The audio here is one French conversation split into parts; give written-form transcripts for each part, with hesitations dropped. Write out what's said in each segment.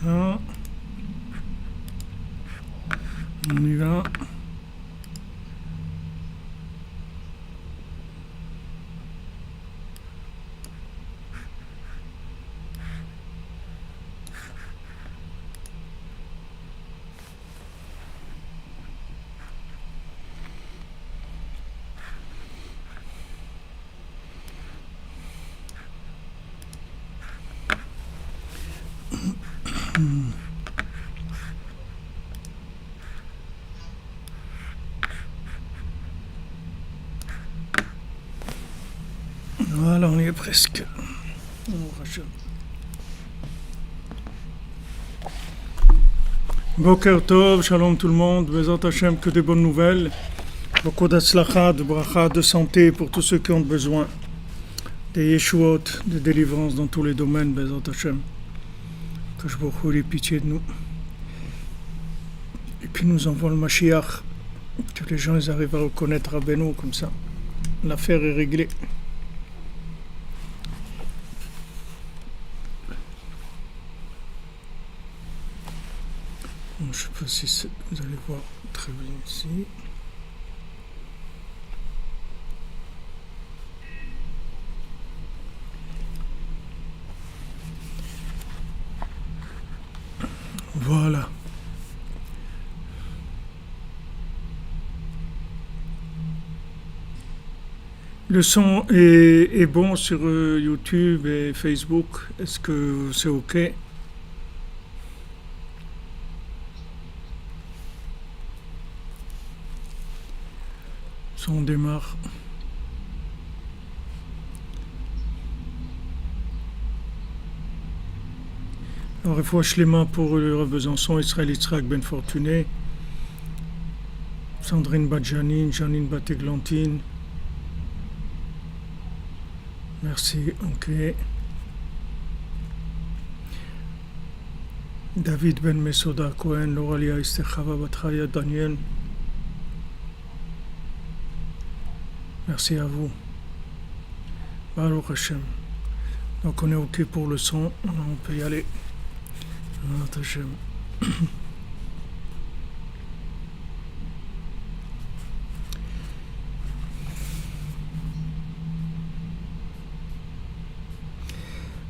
Voilà. On y va. Voilà, on y est presque. Boker Tov, shalom tout le monde, Bezat Hashem, que des bonnes nouvelles, beaucoup d'atslacha, de bracha, de santé pour tous ceux qui ont besoin, des yeshuot, de délivrance dans tous les domaines, Bezat Hashem, que je vous ait pitié de nous. Et puis nous envoie le Mashiach, que les gens ils arrivent à reconnaître Rabbeinu comme ça, l'affaire est réglée. Je ne sais pas si vous allez voir très bien ici. Voilà. Le son est bon sur YouTube et Facebook. Est-ce que c'est OK? On démarre. Alors, il faut les mains pour le Besançon, Israël Yitzhak Ben Fortuné, Sandrine Badjanine, Janine Bateglantine. Merci, OK. David Ben Mesoda Cohen, Loralia Estechava Batraya Daniel. Merci à vous. Baruch Hashem. Donc on est OK pour le son, on peut y aller. Baruch Hashem.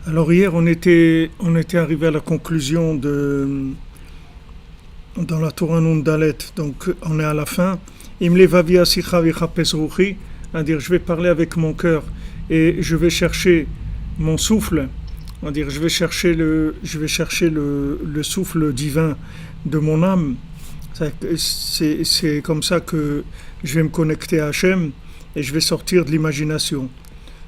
Alors hier on était arrivé à la conclusion dans la Torah Nun Dalet, donc on est à la fin. Imle vavia sicha vichapes ruchi, c'est-à-dire je vais parler avec mon cœur et je vais chercher mon souffle, c'est-à-dire je vais chercher le souffle divin de mon âme. C'est comme ça que je vais me connecter à Hachem et je vais sortir de l'imagination.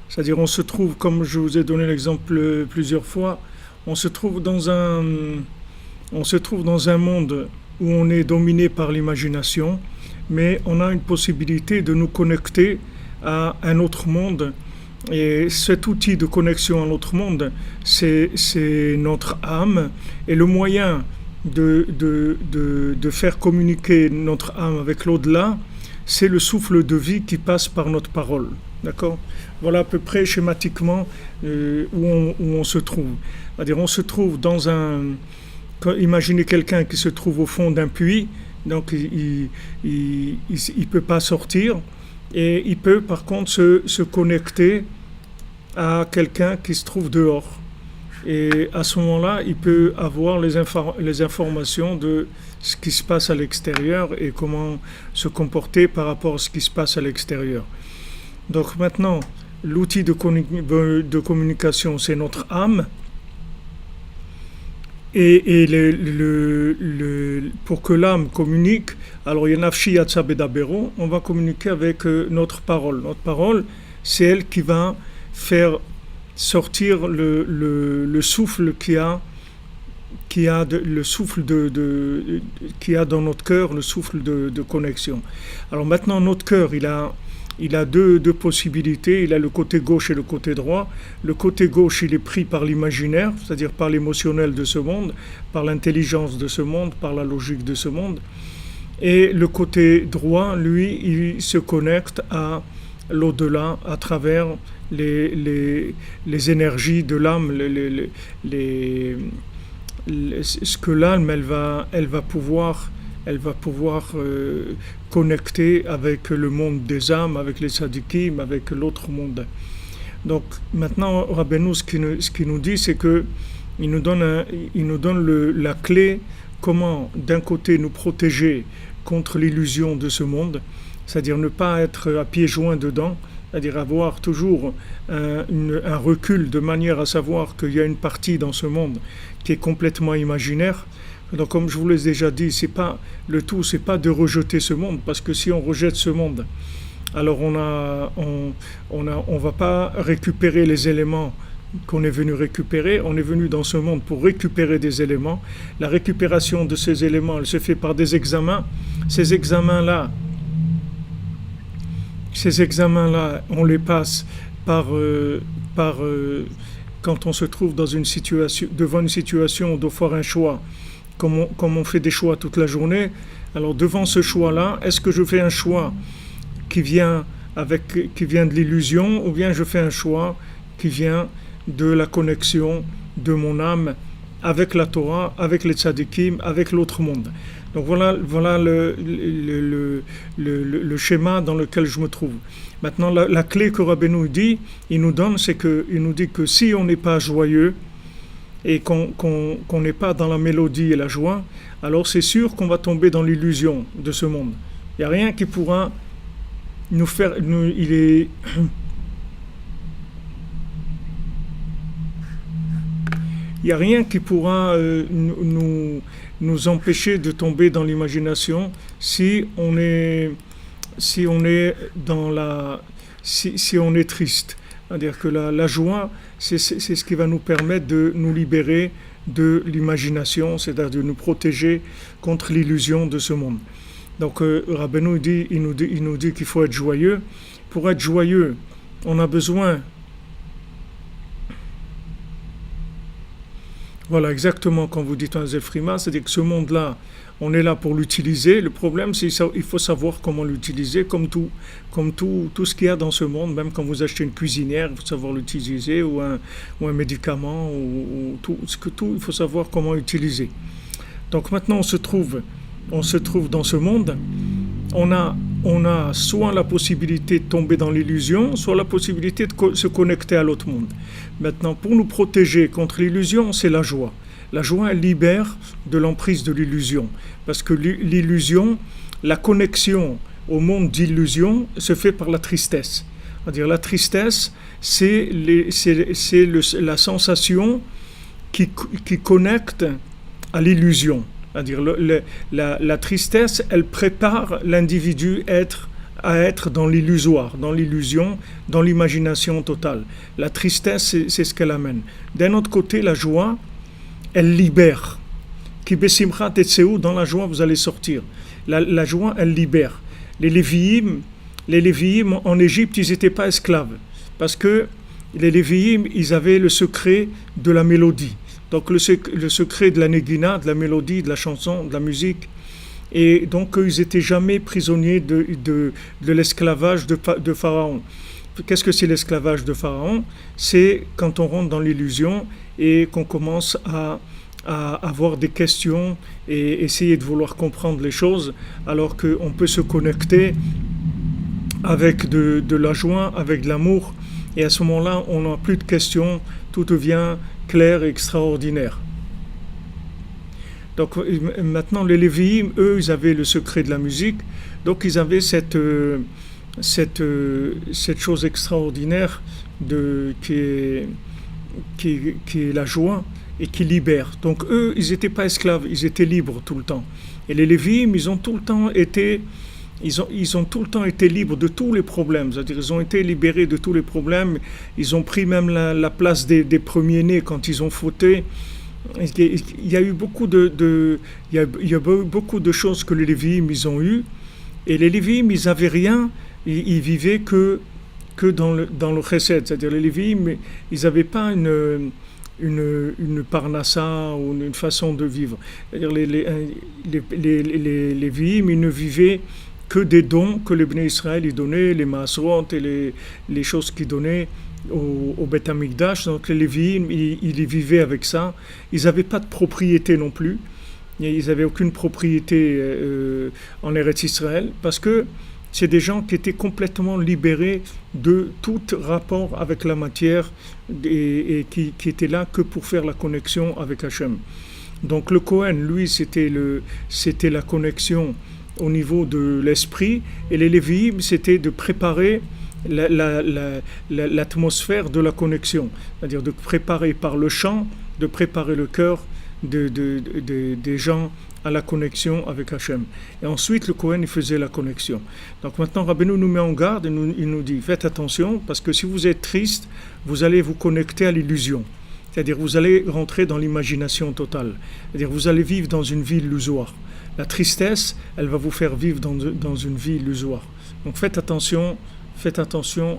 C'est-à-dire on se trouve, comme je vous ai donné l'exemple plusieurs fois, on se trouve dans un monde où on est dominé par l'imagination, mais on a une possibilité de nous connecter à un autre monde. Et cet outil de connexion à l'autre monde, c'est notre âme. Et le moyen de faire communiquer notre âme avec l'au-delà, c'est le souffle de vie qui passe par notre parole. D'accord ? Voilà à peu près schématiquement où on se trouve. C'est-à-dire on se trouve dans imaginez quelqu'un qui se trouve au fond d'un puits, donc il peut pas sortir, et il peut par contre se connecter à quelqu'un qui se trouve dehors. Et à ce moment-là, il peut avoir les informations de ce qui se passe à l'extérieur et comment se comporter par rapport à ce qui se passe à l'extérieur. Donc maintenant, l'outil de communication, c'est notre âme. Et pour que l'âme communique, alors Yenafshi Yatsa Bedabero, on va communiquer avec notre parole. Notre parole, c'est elle qui va faire sortir le souffle qu'il y a dans notre cœur, le souffle de connexion. Alors maintenant, notre cœur, il a deux possibilités. Il a le côté gauche et le côté droit. Le côté gauche, il est pris par l'imaginaire, c'est-à-dire par l'émotionnel de ce monde, par l'intelligence de ce monde, par la logique de ce monde. Et le côté droit, lui, il se connecte à l'au-delà à travers les énergies de l'âme, ce que l'âme elle va pouvoir connecter avec le monde des âmes, avec les tzadikim, avec l'autre monde. Donc maintenant, Rabbeinu, ce qu'il nous dit, c'est que il nous donne la clé comment d'un côté nous protéger contre l'illusion de ce monde, c'est-à-dire ne pas être à pieds joints dedans, c'est-à-dire avoir toujours un recul de manière à savoir qu'il y a une partie dans ce monde qui est complètement imaginaire. Donc comme je vous l'ai déjà dit, c'est pas de rejeter ce monde, parce que si on rejette ce monde, alors on va pas récupérer les éléments qu'on est venu récupérer. On est venu dans ce monde pour récupérer des éléments. La récupération de ces éléments, elle se fait par des examens. Ces examens-là, on les passe par quand on se trouve devant une situation où doit faire un choix, comme on fait des choix toute la journée. Alors devant ce choix-là, est-ce que je fais un choix qui vient de l'illusion, ou bien je fais un choix qui vient de la connexion de mon âme avec la Torah, avec les tzadikim, avec l'autre monde. Donc voilà le schéma dans lequel je me trouve. Maintenant, la clé que Rabbeinu il nous donne, c'est qu'il nous dit que si on n'est pas joyeux et qu'on n'est pas dans la mélodie et la joie, alors c'est sûr qu'on va tomber dans l'illusion de ce monde. Il n'y a rien qui pourra nous faire... Il n'y a rien qui pourra nous empêcher de tomber dans l'imagination si on est triste. C'est-à-dire que la joie, c'est ce qui va nous permettre de nous libérer de l'imagination, c'est-à-dire de nous protéger contre l'illusion de ce monde. Donc Rabbeinu il nous dit qu'il faut être joyeux. Pour être joyeux, on a besoin... Voilà, exactement comme vous dites en Zefrima, c'est-à-dire que ce monde-là, on est là pour l'utiliser. Le problème, c'est qu'il faut savoir comment l'utiliser, comme tout ce qu'il y a dans ce monde. Même quand vous achetez une cuisinière, il faut savoir l'utiliser, ou un médicament, ou tout, il faut savoir comment l'utiliser. Donc maintenant, on se trouve dans ce monde. On a soit la possibilité de tomber dans l'illusion, soit la possibilité de se connecter à l'autre monde. Maintenant, pour nous protéger contre l'illusion, c'est la joie. La joie, elle libère de l'emprise de l'illusion. Parce que l'illusion, la connexion au monde d'illusion se fait par la tristesse. C'est-à-dire la tristesse, c'est la sensation qui connecte à l'illusion. C'est-à-dire la tristesse, elle prépare l'individu à être dans l'illusoire, dans l'illusion, dans l'imagination totale. La tristesse, c'est ce qu'elle amène. D'un autre côté, la joie, elle libère. Ki besimcha tetseu, dans la joie, vous allez sortir. La joie, elle libère. Les Lévi'im en Égypte, ils n'étaient pas esclaves. Parce que les Lévi'im, ils avaient le secret de la mélodie. Donc le secret de la négina, de la mélodie, de la chanson, de la musique. Et donc ils n'étaient jamais prisonniers de l'esclavage de Pharaon. Qu'est-ce que c'est l'esclavage de Pharaon? C'est quand on rentre dans l'illusion et qu'on commence à avoir des questions et essayer de vouloir comprendre les choses, alors qu'on peut se connecter avec de la joie, avec de l'amour. Et à ce moment-là, on n'a plus de questions, tout devient clair et extraordinaire. Donc maintenant, les Lévi'im, eux, ils avaient le secret de la musique, donc ils avaient cette chose extraordinaire qui est la joie et qui libère. Donc eux, ils n'étaient pas esclaves, ils étaient libres tout le temps. Et les Lévi'im, ils ont tout le temps été libres de tous les problèmes. C'est-à-dire, ils ont été libérés de tous les problèmes. Ils ont pris même la place des premiers-nés quand ils ont fauté. Il y a eu beaucoup de choses que les Lévi'im ils ont eues. Et les Lévi'im, ils n'avaient rien. Ils vivaient que dans le chesed. C'est-à-dire, les Lévi'im, ils n'avaient pas une parnassa ou une façon de vivre. C'est-à-dire, les Lévi'im, ils ne vivaient que des dons que les Bnei Israël ils donnaient, les Maasrot et les choses qu'ils donnaient au Beth Amikdash. Donc les Lévi'im, ils y vivaient avec ça. Ils n'avaient pas de propriété non plus. Ils n'avaient aucune propriété en Eretz Israël parce que c'est des gens qui étaient complètement libérés de tout rapport avec la matière et qui étaient là que pour faire la connexion avec Hachem. Donc le Kohen, lui, c'était la connexion au niveau de l'esprit, et les Lévi'im, c'était de préparer l'atmosphère de la connexion, c'est-à-dire de préparer par le chant, de préparer le cœur des gens à la connexion avec Hachem. Et ensuite, le Kohen, il faisait la connexion. Donc maintenant, Rabbeinu nous met en garde, il nous dit, faites attention, parce que si vous êtes triste, vous allez vous connecter à l'illusion. C'est-à-dire, vous allez rentrer dans l'imagination totale. C'est-à-dire, vous allez vivre dans une vie illusoire. La tristesse, elle va vous faire vivre dans une vie illusoire. Donc faites attention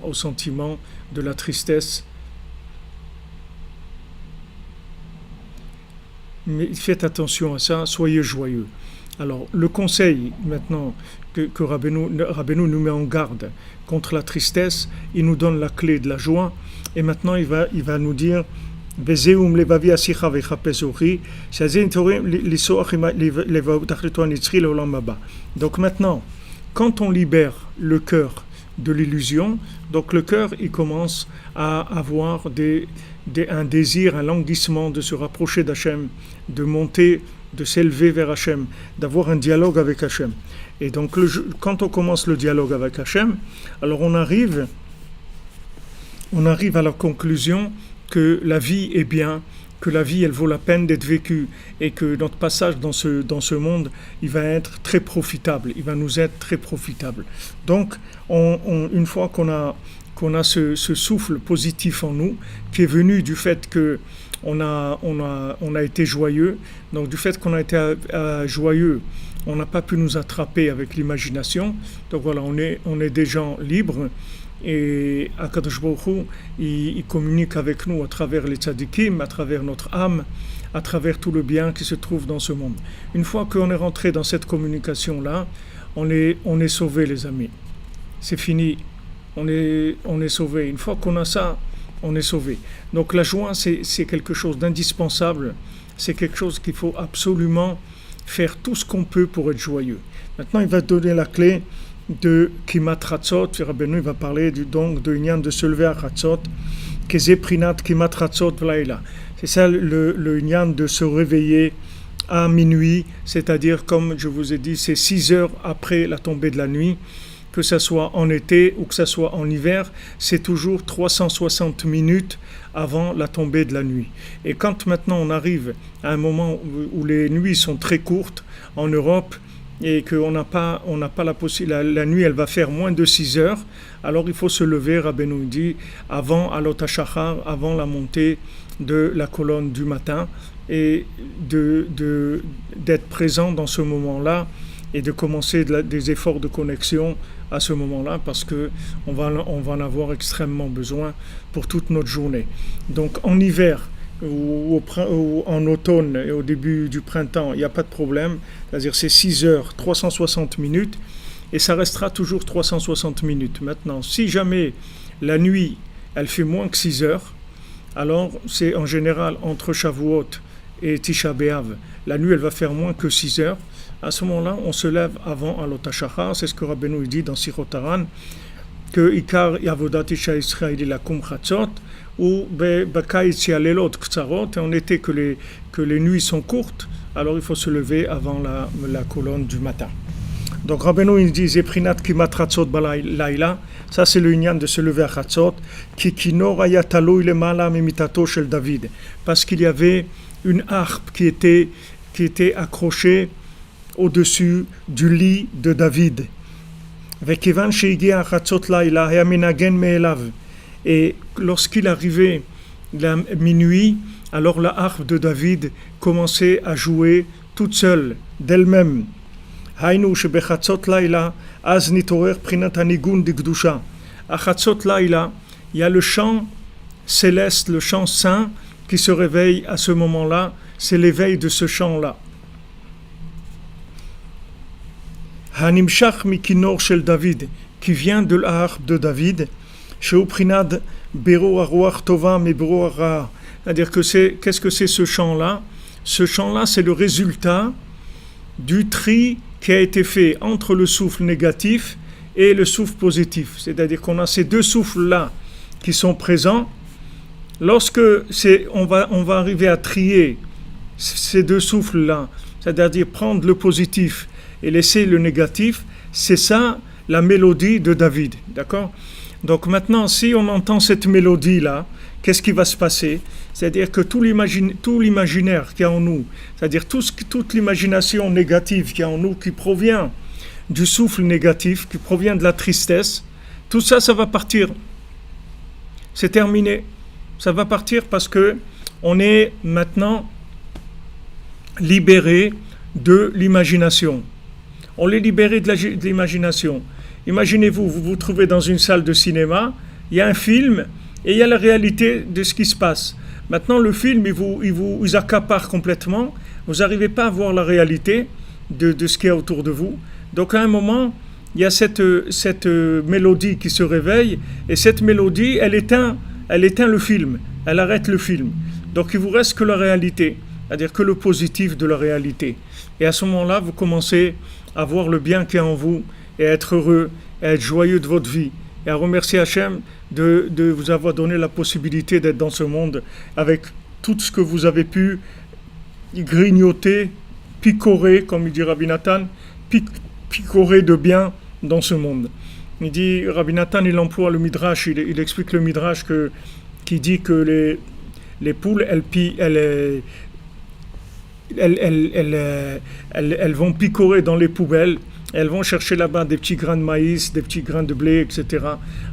au sentiment de la tristesse. Mais faites attention à ça, soyez joyeux. Alors, le conseil maintenant que Rabbeinu nous met en garde contre la tristesse, il nous donne la clé de la joie, et maintenant il va nous dire donc maintenant, quand on libère le cœur de l'illusion, donc le cœur il commence à avoir un désir, un languissement de se rapprocher d'Hachem, de monter, de s'élever vers Hachem, d'avoir un dialogue avec Hachem. Et donc quand on commence le dialogue avec Hachem, alors on arrive à la conclusion que la vie est bien, que la vie elle vaut la peine d'être vécue, et que notre passage dans ce monde il va être très profitable, il va nous être très profitable. Donc une fois qu'on a ce souffle positif en nous, qui est venu du fait que on a été joyeux, donc du fait qu'on a été joyeux, on n'a pas pu nous attraper avec l'imagination, donc voilà, on est des gens libres. Et Akadosh Baruch Hu, il communique avec nous à travers les tzadikim, à travers notre âme, à travers tout le bien qui se trouve dans ce monde. Une fois qu'on est rentré dans cette communication-là, on est sauvé, les amis. C'est fini. On est sauvé. Une fois qu'on a ça, on est sauvé. Donc la joie, c'est quelque chose d'indispensable. C'est quelque chose qu'il faut absolument faire tout ce qu'on peut pour être joyeux. Maintenant, il va donner la clé de Kimat Chatzot. Rabbeinu va parler donc de Inyan de se lever à Chatzot, Keze Prinat Kimat Chatzot V'laila. C'est ça le Inyan de se réveiller à minuit, c'est-à-dire, comme je vous ai dit, c'est 6 heures après la tombée de la nuit, que ce soit en été ou que ce soit en hiver, c'est toujours 360 minutes avant la tombée de la nuit. Et quand maintenant on arrive à un moment où les nuits sont très courtes en Europe, et qu'on n'a pas la possibilité, la nuit elle va faire moins de 6 heures, alors il faut se lever, Rabbeinu dit, avant Alot HaShachar, avant la montée de la colonne du matin, et d'être présent dans ce moment-là, et de commencer des efforts de connexion à ce moment-là, parce qu'on va en avoir extrêmement besoin pour toute notre journée. Donc en hiver, ou en automne et au début du printemps, il n'y a pas de problème, c'est-à-dire c'est 6 heures, 360 minutes, et ça restera toujours 360 minutes. Maintenant, si jamais la nuit, elle fait moins que 6 heures, alors c'est en général entre Shavuot et Tisha B'Av, la nuit elle va faire moins que 6 heures, à ce moment-là, on se lève avant Alot HaShachar, c'est ce que Rabbeinu dit dans Sichot Haran, que Ikar Yavodat Isha Israël la Kum Chatzot, ou Bakaïtsi Alelot Ktsarot, et en été que les nuits sont courtes, alors il faut se lever avant la colonne du matin. Donc Rabbeinu il dit Zeprinat Kimat Chatzot Balaila, ça c'est le inyan de se lever à Chatzot, Ki Kinor Ayatalo Ilemala Mimitato Shel David, parce qu'il y avait une harpe qui était accrochée au-dessus du lit de David. Vekivan Sheigia Chatzot Laila Hayamenagen Me'elav. Et lorsqu'il arrivait la minuit, alors la harpe de David commençait à jouer toute seule, d'elle-même. Hainu shebechatzot laila, az nitorer prinat hanigun digdusha. À Chatzot laila, il y a le chant céleste, le chant saint qui se réveille à ce moment-là. C'est l'éveil de ce chant-là. Hanimshach mikinor shel David, qui vient de la harpe de David. Sheuprinad Bero Aruach Tova me Bero Ara. C'est-à-dire que qu'est-ce que c'est ce chant-là? Ce chant-là, c'est le résultat du tri qui a été fait entre le souffle négatif et le souffle positif. C'est-à-dire qu'on a ces deux souffles-là qui sont présents. Lorsque on va arriver à trier ces deux souffles-là, c'est-à-dire prendre le positif et laisser le négatif, c'est ça la mélodie de David. D'accord? Donc maintenant, si on entend cette mélodie-là, qu'est-ce qui va se passer? C'est-à-dire que tout l'imaginaire qu'il y a en nous, c'est-à-dire toute l'imagination négative qu'il y a en nous, qui provient du souffle négatif, qui provient de la tristesse, tout ça, ça va partir. C'est terminé. Ça va partir parce que on est maintenant libéré de l'imagination. On est libéré de l'imagination. Imaginez-vous, vous vous trouvez dans une salle de cinéma, il y a un film et il y a la réalité de ce qui se passe. Maintenant, le film, il vous accapare complètement. Vous n'arrivez pas à voir la réalité de ce qu'il y a autour de vous. Donc, à un moment, il y a cette mélodie qui se réveille et cette mélodie, elle éteint le film. Elle arrête le film. Donc, il ne vous reste que la réalité, c'est-à-dire que le positif de la réalité. Et à ce moment-là, vous commencez à voir le bien qu'il y a en vous et à être heureux, et à être joyeux de votre vie. Et à remercier Hachem de vous avoir donné la possibilité d'être dans ce monde avec tout ce que vous avez pu grignoter, picorer, comme il dit Rabbi Nathan, picorer de bien dans ce monde. Il dit, Rabbi Nathan, il emploie le Midrash, il explique le Midrash qui dit que les poules, elles vont picorer dans les poubelles. Elles vont chercher là-bas des petits grains de maïs, des petits grains de blé, etc.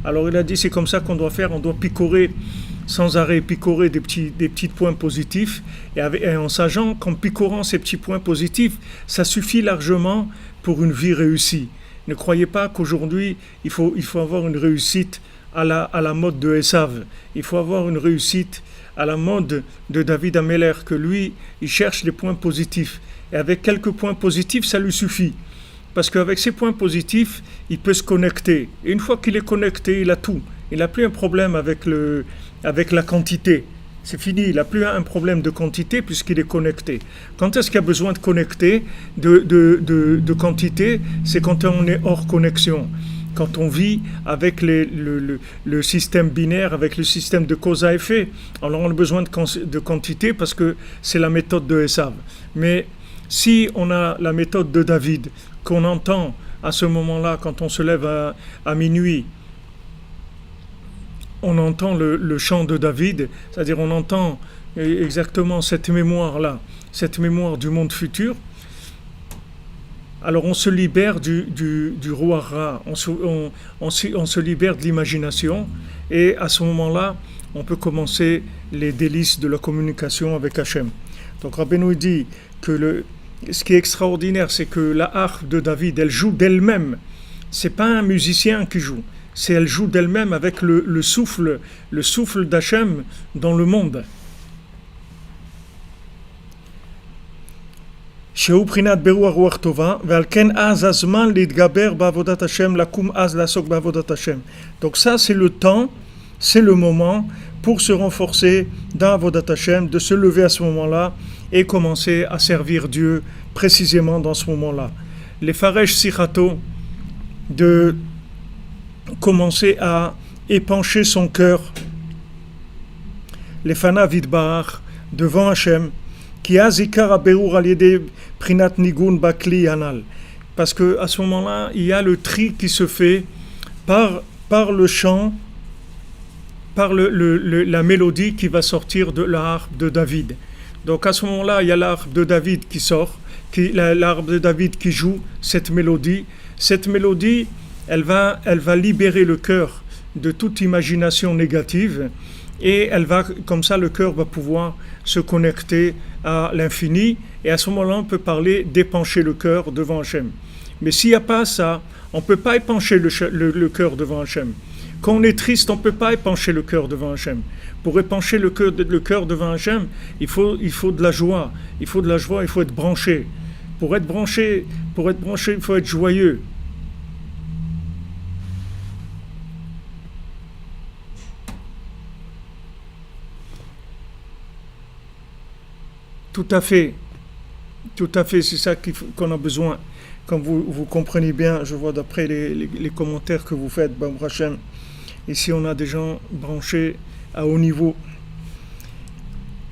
Alors il a dit, c'est comme ça qu'on doit faire, on doit picorer sans arrêt, picorer des petits points positifs. Et en sachant qu'en picorant ces petits points positifs, ça suffit largement pour une vie réussie. Ne croyez pas qu'aujourd'hui, il faut avoir une réussite à la mode de Esav. Il faut avoir une réussite à la mode de David Ameller, que lui, il cherche les points positifs. Et avec quelques points positifs, ça lui suffit. Parce qu'avec ces points positifs, il peut se connecter. Et une fois qu'il est connecté, il a tout. Il n'a plus un problème avec la quantité. C'est fini, il n'a plus un problème de quantité puisqu'il est connecté. Quand est-ce qu'il y a besoin de connecter, de quantité? C'est quand on est hors connexion. Quand on vit avec le système binaire, avec le système de cause à effet. Alors on a besoin de quantité parce que c'est la méthode de Esav. Mais si on a la méthode de David, qu'on entend à ce moment-là, quand on se lève à minuit, on entend le chant de David, c'est-à-dire on entend exactement cette mémoire-là, cette mémoire du monde futur, alors on se libère du roi Ra, on se libère de l'imagination, et à ce moment-là, on peut commencer les délices de la communication avec Hachem. Donc Rabbeinu dit que ce qui est extraordinaire, c'est que la harpe de David, elle joue d'elle-même. C'est pas un musicien qui joue, elle joue d'elle-même avec le souffle d'Hachem dans le monde. שהוא בחינת בירור הרוח טובה, ועל כן אז הזמן להתגבר בעבודת השם, לקום אז לעסוק בעבודת השם. Donc ça, c'est le temps, c'est le moment pour se renforcer dans Avodat Hashem, de se lever à ce moment-là et commencer à servir Dieu précisément dans ce moment-là. Les Faresh Sichato, de commencer à épancher son cœur, les Fana Vidbar, devant Hachem, qui a zikar aberur al-yede prinat nigun bakli anal. Parce qu'à ce moment-là, il y a le tri qui se fait par le chant, par la mélodie qui va sortir de la harpe de David. Donc à ce moment-là, il y a la harpe de David qui sort, la harpe de David qui joue cette mélodie. Cette mélodie, elle va libérer le cœur de toute imagination négative, et comme ça le cœur va pouvoir se connecter à l'infini, et à ce moment-là on peut parler d'épancher le cœur devant Hachem. Mais s'il n'y a pas ça, on ne peut pas épancher le cœur devant Hachem. Quand on est triste, on ne peut pas épancher le cœur devant Hachem. Pour épancher le cœur devant Hachem, il faut de la joie. Il faut de la joie, il faut être branché. Pour être branché, il faut être joyeux. Tout à fait, tout à fait, c'est ça qu'on a besoin. Comme vous comprenez bien, je vois d'après les commentaires que vous faites, Baruch Hashem, ici on a des gens branchés à haut niveau.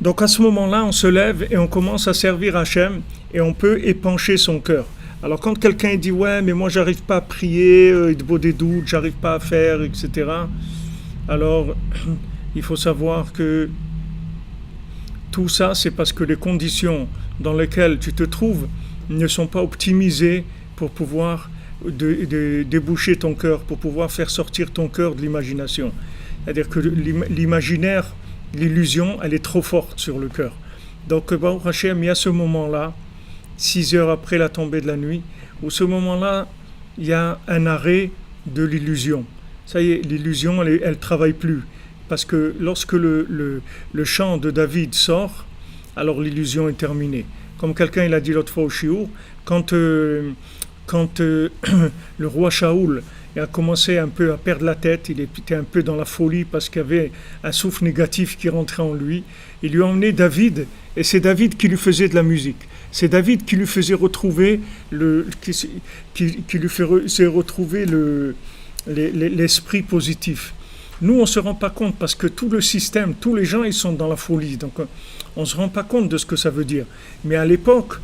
Donc à ce moment-là, on se lève et on commence à servir Hachem et on peut épancher son cœur. Alors quand quelqu'un dit ouais mais moi j'arrive pas à prier, il te vaut des doutes, j'arrive pas à faire, etc. Alors il faut savoir que tout ça c'est parce que les conditions dans lesquelles tu te trouves ne sont pas optimisées pour pouvoir déboucher ton cœur, pour pouvoir faire sortir ton cœur de l'imagination. C'est-à-dire que l'imaginaire, l'illusion, elle est trop forte sur le cœur. Donc Baruch Hashem, il y a ce moment-là, 6 heures après la tombée de la nuit, où ce moment-là, il y a un arrêt de l'illusion. Ça y est, l'illusion, elle travaille plus. Parce que lorsque le chant de David sort, alors l'illusion est terminée. Comme quelqu'un il a dit l'autre fois au Shiur, quand le roi Shaoul a commencé un peu à perdre la tête, il était un peu dans la folie parce qu'il y avait un souffle négatif qui rentrait en lui, il lui a emmené David, et c'est David qui lui faisait de la musique. C'est David qui lui faisait retrouver l'esprit positif. Nous, on ne se rend pas compte parce que tout le système, tous les gens, ils sont dans la folie. Donc, on ne se rend pas compte de ce que ça veut dire. Mais à l'époque,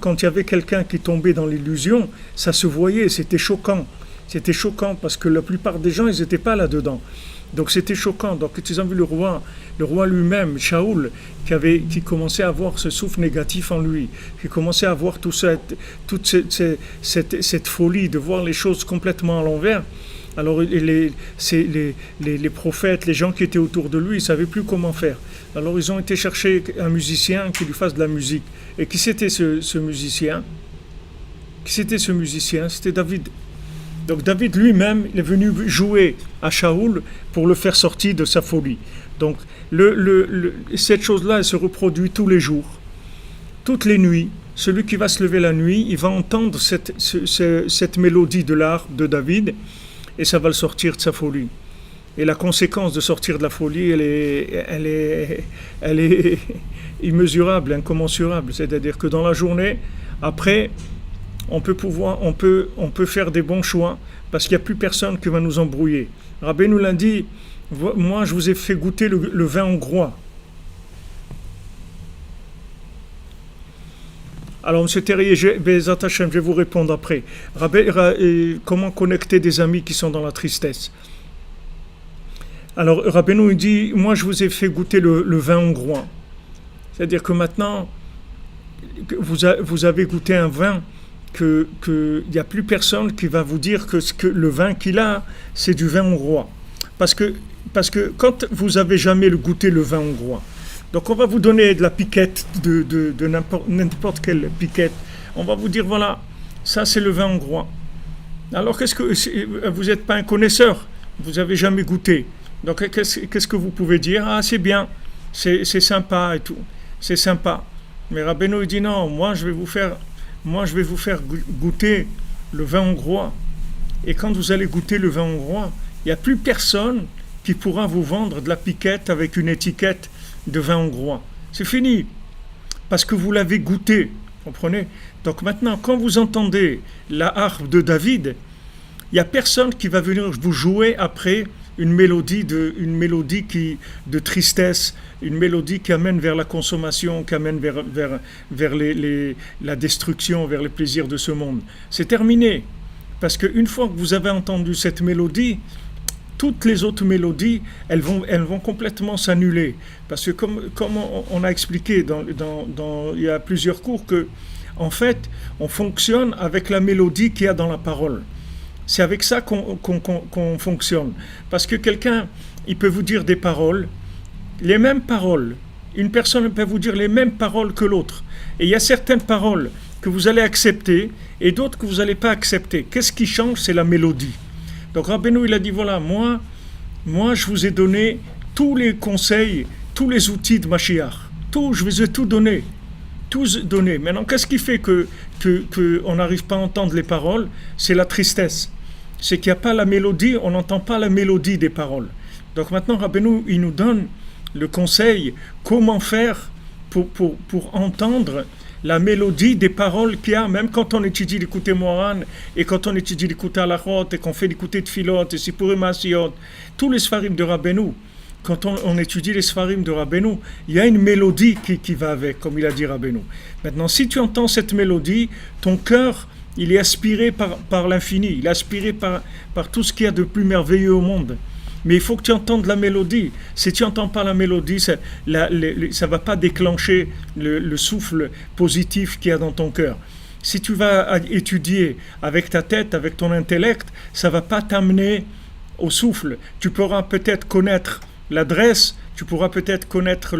quand il y avait quelqu'un qui tombait dans l'illusion, ça se voyait, c'était choquant. C'était choquant parce que la plupart des gens, ils n'étaient pas là-dedans. Donc, c'était choquant. Donc, tu as vu le roi lui-même, Shaoul, qui commençait à avoir ce souffle négatif en lui, qui commençait à avoir toute cette folie de voir les choses complètement à l'envers. Alors les prophètes, les gens qui étaient autour de lui, ils ne savaient plus comment faire. Alors ils ont été chercher un musicien qui lui fasse de la musique. Et qui c'était ce musicien? C'était David. Donc David lui-même, il est venu jouer à Shaoul pour le faire sortir de sa folie. Donc cette chose-là, elle se reproduit tous les jours, toutes les nuits. Celui qui va se lever la nuit, il va entendre cette mélodie de l'harpe de David, et ça va le sortir de sa folie. Et la conséquence de sortir de la folie, elle est immesurable, incommensurable. C'est-à-dire que dans la journée, après, on peut faire des bons choix parce qu'il n'y a plus personne qui va nous embrouiller. Rabbi nous l'a dit, moi je vous ai fait goûter le vin hongrois. Alors, M. Terrier, je vais vous répondre après. Comment connecter des amis qui sont dans la tristesse? Alors, Rabbeinu dit, moi, je vous ai fait goûter le vin hongrois. C'est-à-dire que maintenant, vous avez goûté un vin qu'il n'y a plus personne qui va vous dire que le vin qu'il a, c'est du vin hongrois. Parce que quand vous n'avez jamais goûté le vin hongrois, donc on va vous donner de la piquette, de n'importe quelle piquette. On va vous dire, voilà, ça c'est le vin hongrois. Alors vous n'êtes pas un connaisseur, vous n'avez jamais goûté. Donc qu'est-ce que vous pouvez dire? Ah, c'est bien, c'est sympa et tout, c'est sympa. Mais Rabbeinu dit non, moi je vais vous faire goûter le vin hongrois. Et quand vous allez goûter le vin hongrois, il n'y a plus personne qui pourra vous vendre de la piquette avec une étiquette de vin hongrois. C'est fini. Parce que vous l'avez goûté. Comprenez? Donc maintenant, quand vous entendez la harpe de David, il n'y a personne qui va venir vous jouer après une mélodie de tristesse, une mélodie qui amène vers la consommation, qui amène vers la destruction, vers les plaisirs de ce monde. C'est terminé. Parce qu'une fois que vous avez entendu cette mélodie, toutes les autres mélodies, elles vont complètement s'annuler. Parce que comme on a expliqué il y a plusieurs cours que, en fait, on fonctionne avec la mélodie qu'il y a dans la parole. C'est avec ça qu'on fonctionne. Parce que quelqu'un, il peut vous dire des paroles, les mêmes paroles. Une personne peut vous dire les mêmes paroles que l'autre. Et il y a certaines paroles que vous allez accepter et d'autres que vous n'allez pas accepter. Qu'est-ce qui change? C'est la mélodie. Donc Rabbeinu, il a dit, voilà, moi je vous ai donné tous les conseils, tous les outils de Mashiach. Je vous ai tout donné. Tous donnés. Maintenant, qu'est-ce qui fait qu'on n'arrive pas à entendre les paroles? C'est la tristesse. C'est qu'il n'y a pas la mélodie, on n'entend pas la mélodie des paroles. Donc maintenant, Rabbeinu, il nous donne le conseil, comment faire pour entendre la mélodie des paroles qu'il y a, même quand on étudie l'écouté Moran, et quand on étudie l'écouté Alachot, et qu'on fait l'écouté de Filot, et Sipurim Asiyot, tous les Sfarim de Rabbeinu, quand on étudie les Sfarim de Rabbeinu, il y a une mélodie qui va avec, comme il a dit Rabbeinu. Maintenant, si tu entends cette mélodie, ton cœur, il est aspiré par l'infini, il est aspiré par tout ce qu'il y a de plus merveilleux au monde. Mais il faut que tu entendes la mélodie. Si tu n'entends pas la mélodie, ça ne va pas déclencher le souffle positif qu'il y a dans ton cœur. Si tu vas étudier avec ta tête, avec ton intellect, ça ne va pas t'amener au souffle. Tu pourras peut-être connaître l'adresse, tu pourras peut-être connaître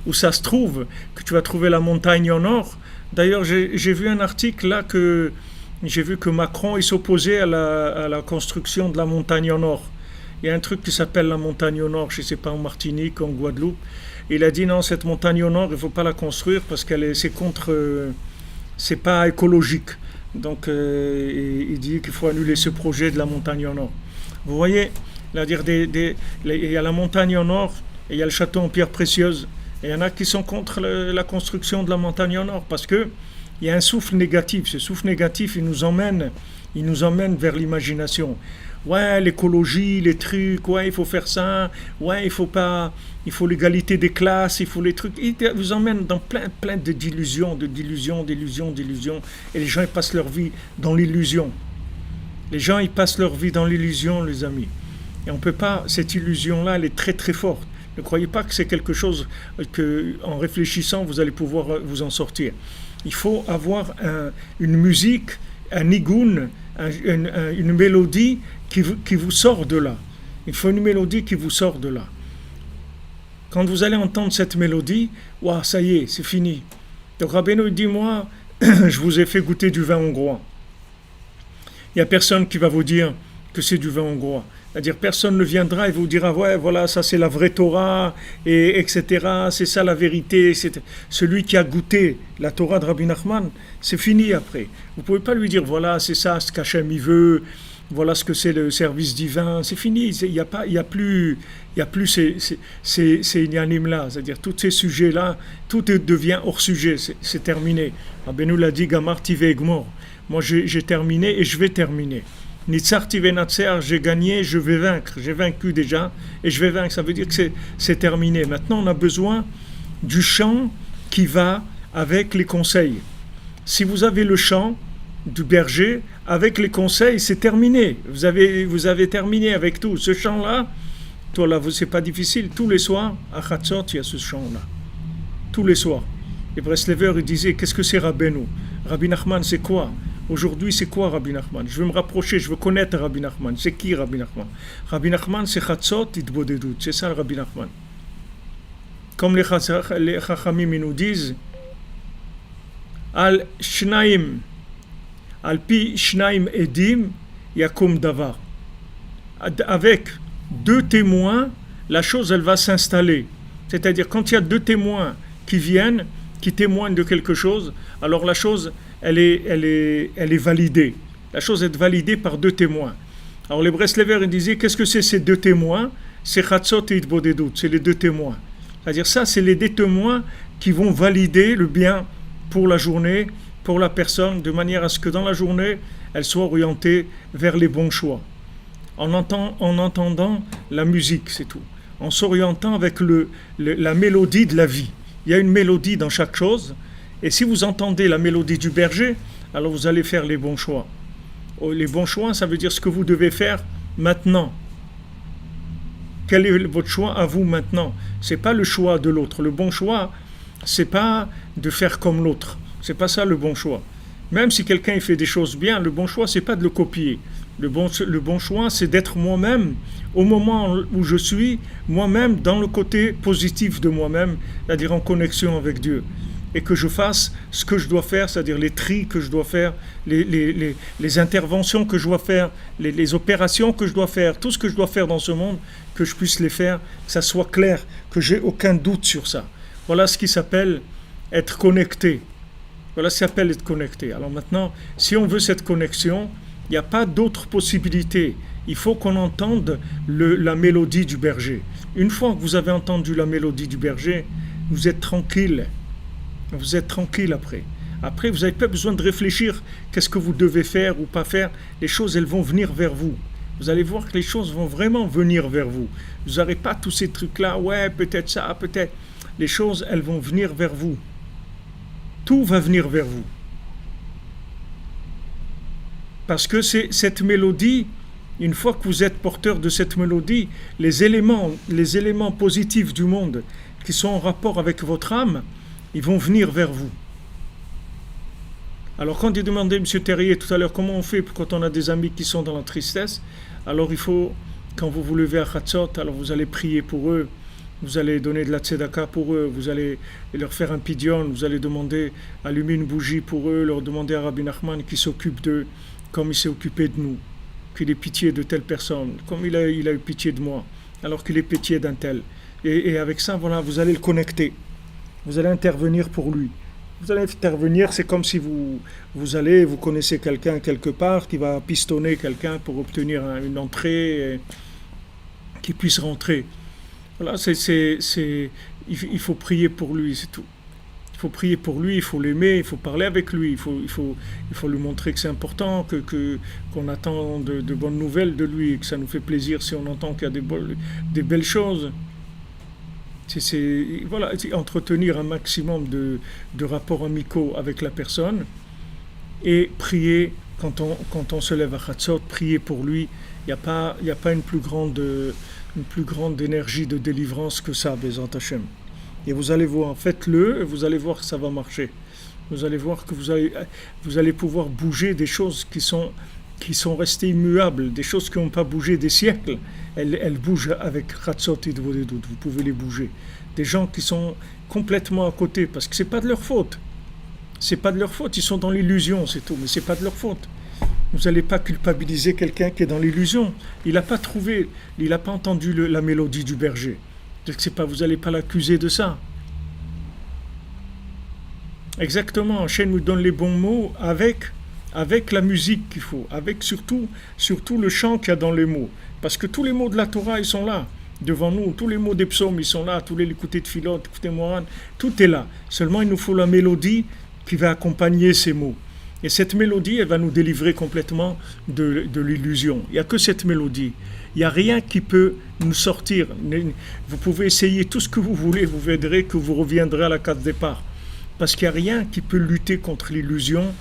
où ça se trouve, que tu vas trouver la montagne en or. D'ailleurs, j'ai vu un article là que j'ai vu que Macron il s'opposait à la construction de la montagne en or. Il y a un truc qui s'appelle la montagne au nord, je ne sais pas, en Martinique, en Guadeloupe. Il a dit non, cette montagne au nord, il ne faut pas la construire parce c'est pas écologique. Donc il dit qu'il faut annuler ce projet de la montagne au nord. Vous voyez, c'est-à-dire il y a la montagne au nord et il y a le château en pierre précieuse. Et il y en a qui sont contre la construction de la montagne au nord parce que il y a un souffle négatif. Ce souffle négatif, il nous emmène vers l'imagination. Ouais, l'écologie, les trucs, ouais, il faut faire ça, ouais, il faut l'égalité des classes, il faut les trucs. Il vous emmène dans plein d'illusions. Et les gens, ils passent leur vie dans l'illusion. Les amis. Et on peut pas, cette illusion-là, elle est très très forte. Ne croyez pas que c'est quelque chose que, en réfléchissant, vous allez pouvoir vous en sortir. Il faut avoir une musique, un nigoun, une mélodie qui vous sort de là. Il faut une mélodie qui vous sort de là. Quand vous allez entendre cette mélodie, waouh, ça y est, c'est fini. Donc Rabbeinu dit, moi, je vous ai fait goûter du vin hongrois. Il n'y a personne qui va vous dire que c'est du vin hongrois. C'est-à-dire, personne ne viendra et vous dira, ouais, voilà, ça c'est la vraie Torah, et etc., c'est ça la vérité. Celui qui a goûté la Torah de Rabbi Nachman, c'est fini après. Vous ne pouvez pas lui dire, voilà, c'est ça ce qu'Hachem il veut, voilà ce que c'est le service divin, c'est fini. Il n'y a plus ces inanimes-là, c'est-à-dire tous ces sujets-là, tout devient hors sujet, c'est terminé. Rabbi nous l'a dit, Gamar Tive Egmor. Moi j'ai terminé et je vais terminer. Nitzarti venatser, j'ai gagné, je vais vaincre. J'ai vaincu déjà et je vais vaincre. Ça veut dire que c'est terminé. Maintenant, on a besoin du chant qui va avec les conseils. Si vous avez le chant du berger avec les conseils, c'est terminé. Vous avez terminé avec tout. Ce chant-là, toi là, c'est pas difficile. Tous les soirs, à Chatzot, il y a ce chant-là. Tous les soirs. Et Breslever, il disait, qu'est-ce que c'est Rabbeinu? Rabbi Nachman, c'est quoi? Aujourd'hui, c'est quoi Rabbi Nachman? Je veux me rapprocher, je veux connaître Rabbi Nachman. C'est qui Rabbi Nachman? Rabbi Nachman, c'est Chatzot Itbodedut. C'est ça le Rabbi Nachman. Comme les Chachamim nous disent, Al Shnaim, Al Pi Shnaim Edim, Yakum Davar. Avec deux témoins, la chose, elle va s'installer. C'est-à-dire, quand il y a deux témoins qui viennent, qui témoignent de quelque chose, alors la chose, elle est validée. La chose est validée par deux témoins. Alors les Breslever, ils disaient, qu'est-ce que c'est ces deux témoins? C'est Chatzot et Itbodedut, c'est les deux témoins. C'est-à-dire ça, c'est les deux témoins qui vont valider le bien pour la journée, pour la personne, de manière à ce que dans la journée, elle soit orientée vers les bons choix. En entendant la musique, c'est tout. En s'orientant avec la mélodie de la vie. Il y a une mélodie dans chaque chose. Et si vous entendez la mélodie du berger, alors vous allez faire les bons choix. Les bons choix, ça veut dire ce que vous devez faire maintenant. Quel est votre choix à vous maintenant? C'est pas le choix de l'autre. Le bon choix, c'est pas de faire comme l'autre. C'est pas ça le bon choix. Même si quelqu'un il fait des choses bien, le bon choix, c'est pas de le copier. Le bon choix, c'est d'être moi-même au moment où je suis, moi-même dans le côté positif de moi-même, c'est-à-dire en connexion avec Dieu. Et que je fasse ce que je dois faire, c'est-à-dire les tris que je dois faire, les interventions que je dois faire, les opérations que je dois faire, tout ce que je dois faire dans ce monde, que je puisse les faire, que ça soit clair, que j'ai aucun doute sur ça. Voilà ce qui s'appelle être connecté. Voilà ce qui s'appelle être connecté. Alors maintenant, si on veut cette connexion, il n'y a pas d'autre possibilité. il faut qu'on entende la mélodie du berger. Une fois que vous avez entendu la mélodie du berger, vous êtes tranquille. Vous êtes tranquille après. Après, vous n'avez pas besoin de réfléchir qu'est-ce que vous devez faire ou pas faire. Les choses, elles vont venir vers vous. Vous allez voir que les choses vont vraiment venir vers vous. Vous n'aurez pas tous ces trucs-là, ouais, peut-être ça, peut-être. Les choses, elles vont venir vers vous. Tout va venir vers vous. Parce que c'est cette mélodie, une fois que vous êtes porteur de cette mélodie, les éléments positifs du monde qui sont en rapport avec votre âme, ils vont venir vers vous. Alors quand il demandait M. Terrier tout à l'heure comment on fait quand on a des amis qui sont dans la tristesse, alors il faut, quand vous vous levez à Chatzot, alors vous allez prier pour eux, vous allez donner de la tzedaka pour eux, vous allez leur faire un pidyon, vous allez demander, allumer une bougie pour eux, leur demander à Rabbi Nachman qui s'occupe d'eux, comme il s'est occupé de nous, qu'il ait pitié de telle personne, comme il a eu pitié de moi, alors qu'il ait pitié d'un tel. Et avec ça, voilà, vous allez le connecter, vous allez intervenir pour lui. Vous allez intervenir, c'est comme si vous connaissez quelqu'un quelque part qui va pistonner quelqu'un pour obtenir une entrée, qui puisse rentrer. Voilà, il faut prier pour lui, c'est tout. Il faut prier pour lui, il faut l'aimer, il faut parler avec lui, il faut lui montrer que c'est important, qu'on attend de bonnes nouvelles de lui, que ça nous fait plaisir si on entend qu'il y a des belles choses. Voilà, entretenir un maximum de rapports amicaux avec la personne et prier quand on se lève à Chatzot, prier pour lui. Il n'y a pas une plus grande énergie de délivrance que ça, Bezat Hashem. Et vous allez voir, faites-le, et vous allez voir que ça va marcher. Vous allez voir que vous allez pouvoir bouger des choses qui sont restées immuables, des choses qui n'ont pas bougé des siècles. Elles bougent avec Chatzot et Dvodedut, vous pouvez les bouger. Des gens qui sont complètement à côté, parce que ce n'est pas de leur faute. C'est pas de leur faute, ils sont dans l'illusion, c'est tout, mais ce n'est pas de leur faute. Vous n'allez pas culpabiliser quelqu'un qui est dans l'illusion. Il n'a pas entendu la mélodie du berger. Vous n'allez pas l'accuser de ça. Exactement, Hachem nous donne les bons mots avec la musique qu'il faut, avec surtout le chant qu'il y a dans les mots. Parce que tous les mots de la Torah, ils sont là, devant nous. Tous les mots des psaumes, ils sont là. Tous les écoutés de Philot, écoutés de Moran, tout est là. Seulement, il nous faut la mélodie qui va accompagner ces mots. Et cette mélodie, elle va nous délivrer complètement de l'illusion. Il n'y a que cette mélodie. Il n'y a rien qui peut nous sortir. Vous pouvez essayer tout ce que vous voulez, vous verrez que vous reviendrez à la case départ. Parce qu'il n'y a rien qui peut lutter contre l'illusion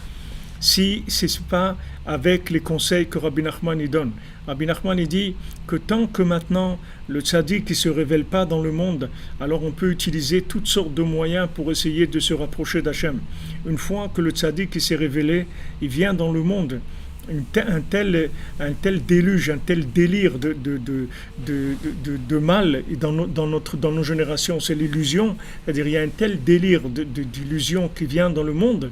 si ce n'est pas avec les conseils que Rabbi Nachman y donne. Rabbi Nachman il dit que tant que maintenant le tzaddik ne se révèle pas dans le monde, alors on peut utiliser toutes sortes de moyens pour essayer de se rapprocher d'Hachem. Une fois que le tzaddik s'est révélé, il vient dans le monde. Un tel déluge, un tel délire de mal dans nos générations, c'est l'illusion. C'est-à-dire il y a un tel délire d'illusion qui vient dans le monde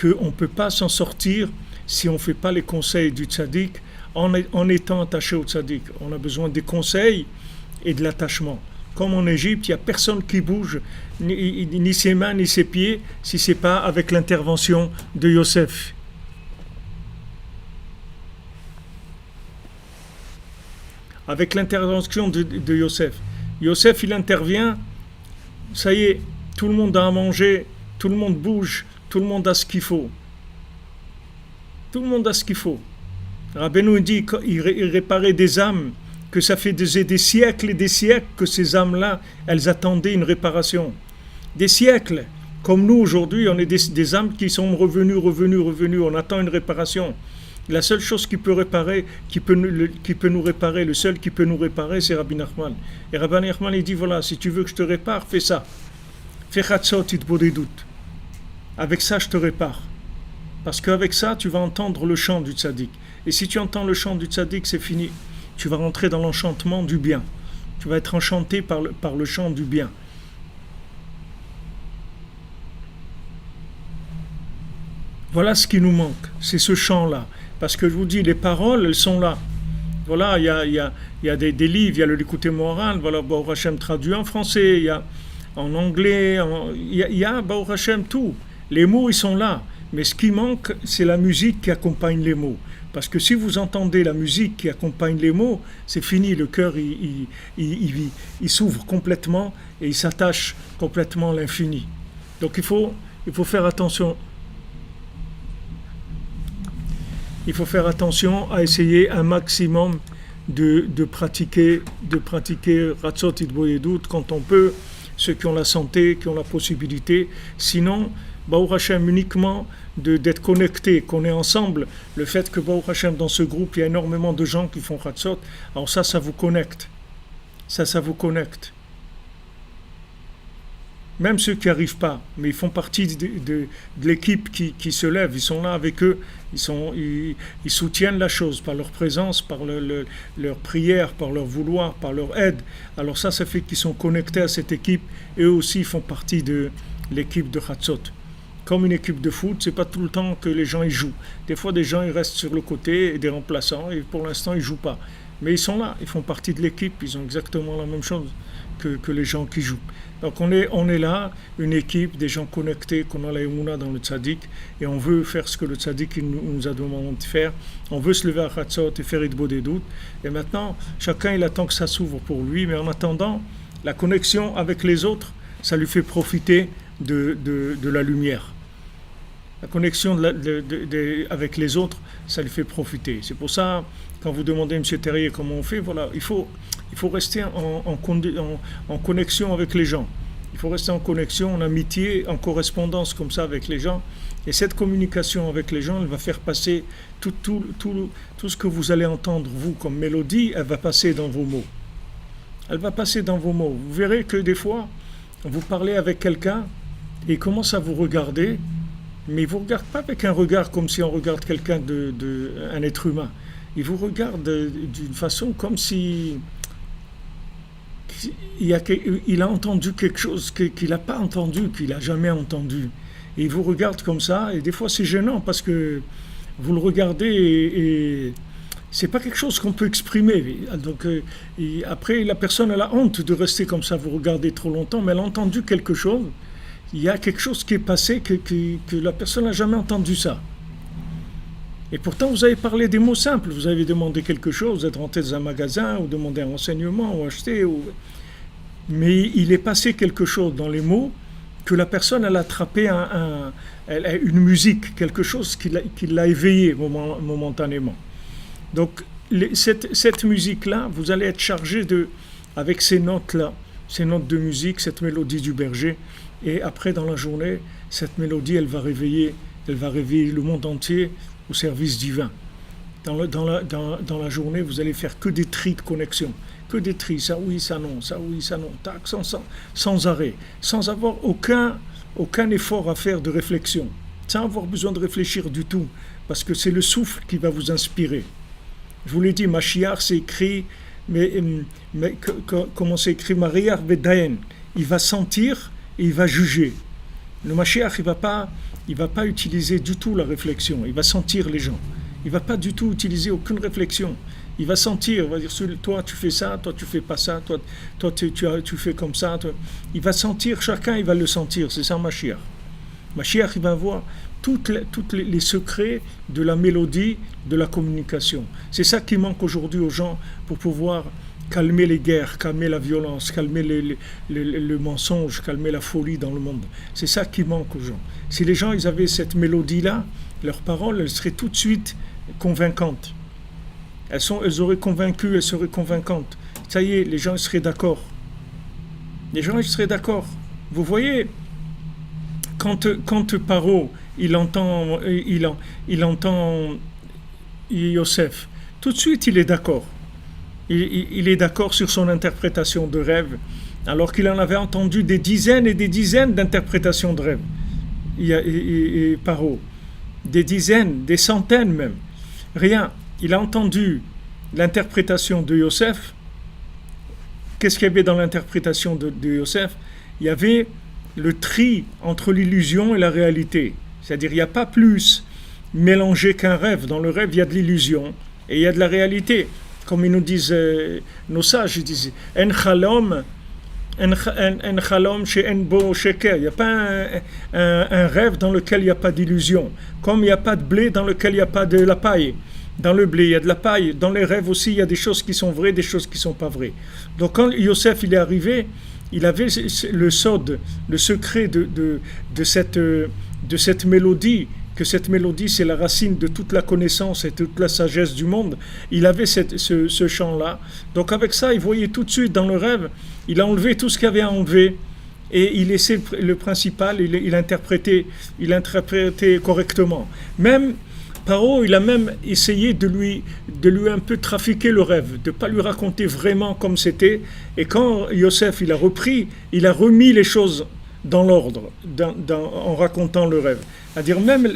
qu'on ne peut pas s'en sortir si on ne fait pas les conseils du tzaddik en étant attaché au tzaddik. On a besoin des conseils et de l'attachement. Comme en Égypte, il n'y a personne qui bouge, ni ses mains, ni ses pieds, si ce n'est pas avec l'intervention de Yosef. Avec l'intervention de Yosef. Yosef, il intervient, ça y est, tout le monde a à manger, tout le monde bouge, tout le monde a ce qu'il faut. Tout le monde a ce qu'il faut. Rabbeinu dit qu'il réparait des âmes, que ça fait des siècles et des siècles que ces âmes-là, elles attendaient une réparation. Des siècles. Comme nous aujourd'hui, on est des âmes qui sont revenues, on attend une réparation. La seule chose qui peut nous réparer, le seul qui peut nous réparer, c'est Rabbi Nachman. Et Rabbi Nachman, il dit, voilà, si tu veux que je te répare, fais ça. Fais Chatzot Itbodedut. Avec ça, je te répare. Parce qu'avec ça, tu vas entendre le chant du tzaddik. Et si tu entends le chant du tzaddik, c'est fini. Tu vas rentrer dans l'enchantement du bien. Tu vas être enchanté par le chant du bien. Voilà ce qui nous manque, c'est ce chant-là. Parce que je vous dis, les paroles, elles sont là. Voilà, il y a des livres, il y a le Likutei Moharan, voilà, Baruch Hashem traduit en français, il y a en anglais, il y a Baruch Hashem tout. Les mots, ils sont là. Mais ce qui manque, c'est la musique qui accompagne les mots. Parce que si vous entendez la musique qui accompagne les mots, c'est fini, le cœur il s'ouvre complètement et il s'attache complètement à l'infini. Donc il faut faire attention. Il faut faire attention à essayer un maximum de pratiquer Ratzot Itboyedut quand on peut, ceux qui ont la santé, qui ont la possibilité. Sinon, Baruch Hashem, uniquement d'être connectés, qu'on est ensemble. Le fait que Baruch Hashem, dans ce groupe, il y a énormément de gens qui font Ratzot, alors ça vous connecte. Ça vous connecte. Même ceux qui n'arrivent pas, mais ils font partie de l'équipe qui se lève, ils sont là avec eux, ils soutiennent la chose par leur présence, par leur prière, par leur vouloir, par leur aide. Alors ça fait qu'ils sont connectés à cette équipe, et eux aussi font partie de l'équipe de Chatzot. Comme une équipe de foot, c'est pas tout le temps que les gens y jouent. Des fois, des gens ils restent sur le côté, et des remplaçants, et pour l'instant, ils jouent pas. Mais ils sont là, ils font partie de l'équipe, ils ont exactement la même chose que les gens qui jouent. Donc on est là, une équipe, des gens connectés, qu'on a la Emouna dans le tzaddik, et on veut faire ce que le tzaddik nous a demandé de faire. On veut se lever à Chatzot et faire Itbodedout. Et maintenant, chacun il attend que ça s'ouvre pour lui, mais en attendant, la connexion avec les autres, ça lui fait profiter de la lumière. La connexion avec les autres, ça lui fait profiter. C'est pour ça, quand vous demandez à M. Terrier comment on fait, voilà, il faut rester en connexion avec les gens. Il faut rester en connexion, en amitié, en correspondance comme ça avec les gens. Et cette communication avec les gens, elle va faire passer tout ce que vous allez entendre, vous, comme mélodie, elle va passer dans vos mots. Elle va passer dans vos mots. Vous verrez que des fois, vous parlez avec quelqu'un et il commence à vous regarder, mais il ne vous regarde pas avec un regard comme si on regarde quelqu'un un être humain. Il vous regarde d'une façon comme si il a entendu quelque chose qu'il n'a pas entendu, qu'il n'a jamais entendu. Et il vous regarde comme ça, et des fois c'est gênant parce que vous le regardez et c'est pas quelque chose qu'on peut exprimer. Donc après la personne elle a honte de rester comme ça, vous regardez trop longtemps, mais elle a entendu quelque chose. Il y a quelque chose qui est passé que la personne n'a jamais entendu ça. Et pourtant, vous avez parlé des mots simples. Vous avez demandé quelque chose, vous êtes rentré dans un magasin, ou demandé un renseignement, ou acheté. Mais il est passé quelque chose dans les mots que la personne, elle a attrapé une musique, quelque chose qui l'a éveillé momentanément. Donc, cette musique-là, vous allez être chargé avec ces notes-là, ces notes de musique, cette mélodie du berger. Et après, dans la journée, cette mélodie, elle va réveiller le monde entier au service divin. Dans la journée, vous allez faire que des tris de connexion, que des tris, ça oui, ça non, ça oui, ça non, tac, sans arrêt, sans avoir aucun effort à faire de réflexion, sans avoir besoin de réfléchir du tout, parce que c'est le souffle qui va vous inspirer. Je vous l'ai dit, Mashiach, c'est écrit, mais comment c'est écrit, Mariach Bedayen, il va sentir et il va juger. Le Mashiach, il va pas utiliser du tout la réflexion. Il va sentir les gens. Il va pas du tout utiliser aucune réflexion. Il va sentir, il va dire, toi tu fais ça, toi tu fais pas ça, toi tu fais comme ça. Toi. Il va sentir, chacun il va le sentir. C'est ça Mashiach. Mashiach, il va voir tous les secrets de la mélodie, de la communication. C'est ça qui manque aujourd'hui aux gens pour pouvoir calmer les guerres, calmer la violence, calmer le mensonge, calmer la folie dans le monde. C'est ça qui manque aux gens. Si les gens ils avaient cette mélodie-là, leurs paroles elles seraient tout de suite convaincantes. Elles auraient convaincu, elles seraient convaincantes. Ça y est, les gens ils seraient d'accord. Les gens ils seraient d'accord. Vous voyez, quand Paro il entend Yosef, tout de suite il est d'accord. Il est d'accord sur son interprétation de rêve, alors qu'il en avait entendu des dizaines et des dizaines d'interprétations de rêve. Et Paro, des dizaines, des centaines même. Rien. Il a entendu l'interprétation de Yosef. Qu'est-ce qu'il y avait dans l'interprétation de Yosef? Il y avait le tri entre l'illusion et la réalité. C'est-à-dire, il n'y a pas plus mélangé qu'un rêve. Dans le rêve, il y a de l'illusion et il y a de la réalité. Comme ils nous disent, nos sages, ils disent En chalom chez En bo sheker. Il n'y a pas un rêve dans lequel il n'y a pas d'illusion. Comme il n'y a pas de blé dans lequel il n'y a pas de la paille. Dans le blé, il y a de la paille. Dans les rêves aussi, il y a des choses qui sont vraies, des choses qui ne sont pas vraies. Donc quand Yosef il est arrivé, il avait le sod, le secret de cette mélodie, que cette mélodie c'est la racine de toute la connaissance et toute la sagesse du monde. Il avait ce chant-là. Donc avec ça, il voyait tout de suite dans le rêve, il a enlevé tout ce qu'il y avait à enlever et il laissait le principal, il interprétait correctement. Même Paro, il a même essayé de lui un peu trafiquer le rêve, de ne pas lui raconter vraiment comme c'était. Et quand Yosef il a repris, il a remis les choses dans l'ordre, en racontant le rêve. C'est-à-dire même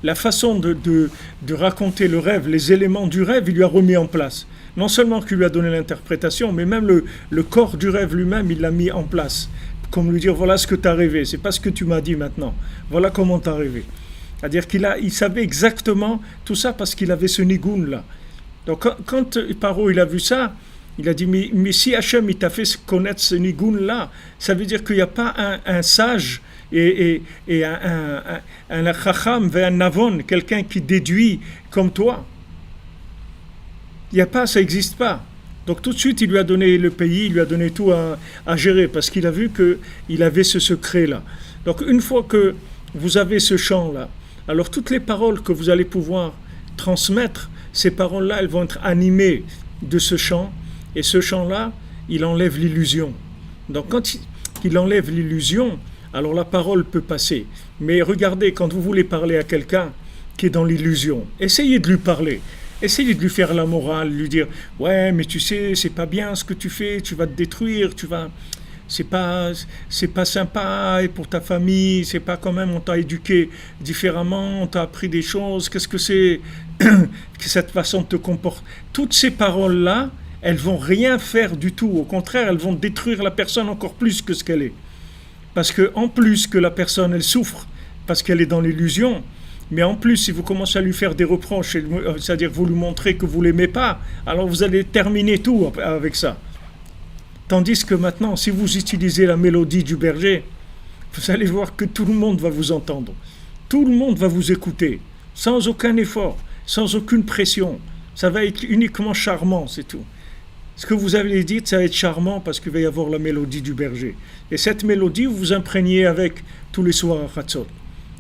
la façon de raconter le rêve, les éléments du rêve, il lui a remis en place. Non seulement qu'il lui a donné l'interprétation, mais même le corps du rêve lui-même, il l'a mis en place. Comme lui dire, voilà ce que tu as rêvé, c'est pas ce que tu m'as dit maintenant. Voilà comment tu as rêvé. C'est-à-dire il savait exactement tout ça parce qu'il avait ce nigoun là. Donc quand Paro il a vu ça, il a dit mais si Hachem il t'a fait connaître ce nigoun là, ça veut dire qu'il n'y a pas un sage et un chacham vers un navon, quelqu'un qui déduit comme toi. Il n'y a pas, ça n'existe pas. Donc tout de suite il lui a donné le pays, il lui a donné tout à gérer parce qu'il a vu qu'il avait ce secret là. Donc une fois que vous avez ce chant là, alors toutes les paroles que vous allez pouvoir transmettre, ces paroles-là, elles vont être animées de ce chant, et ce chant-là, il enlève l'illusion. Donc quand il enlève l'illusion, alors la parole peut passer. Mais regardez, quand vous voulez parler à quelqu'un qui est dans l'illusion, essayez de lui parler. Essayez de lui faire la morale, lui dire « Ouais, mais tu sais, c'est pas bien ce que tu fais, tu vas te détruire, c'est pas sympa et pour ta famille, c'est pas quand même, on t'a éduqué différemment, on t'a appris des choses, qu'est-ce que c'est que cette façon de te comporter ?» Toutes ces paroles-là, elles vont rien faire du tout. Au contraire, elles vont détruire la personne encore plus que ce qu'elle est. Parce que en plus que la personne, elle souffre parce qu'elle est dans l'illusion, mais en plus, si vous commencez à lui faire des reproches, c'est-à-dire vous lui montrez que vous l'aimez pas, alors vous allez terminer tout avec ça. Tandis que maintenant, si vous utilisez la mélodie du berger, vous allez voir que tout le monde va vous entendre. Tout le monde va vous écouter, sans aucun effort, sans aucune pression. Ça va être uniquement charmant, c'est tout. Ce que vous avez dit, ça va être charmant parce qu'il va y avoir la mélodie du berger. Et cette mélodie, vous vous imprégnez avec tous les soirs à Chatzot.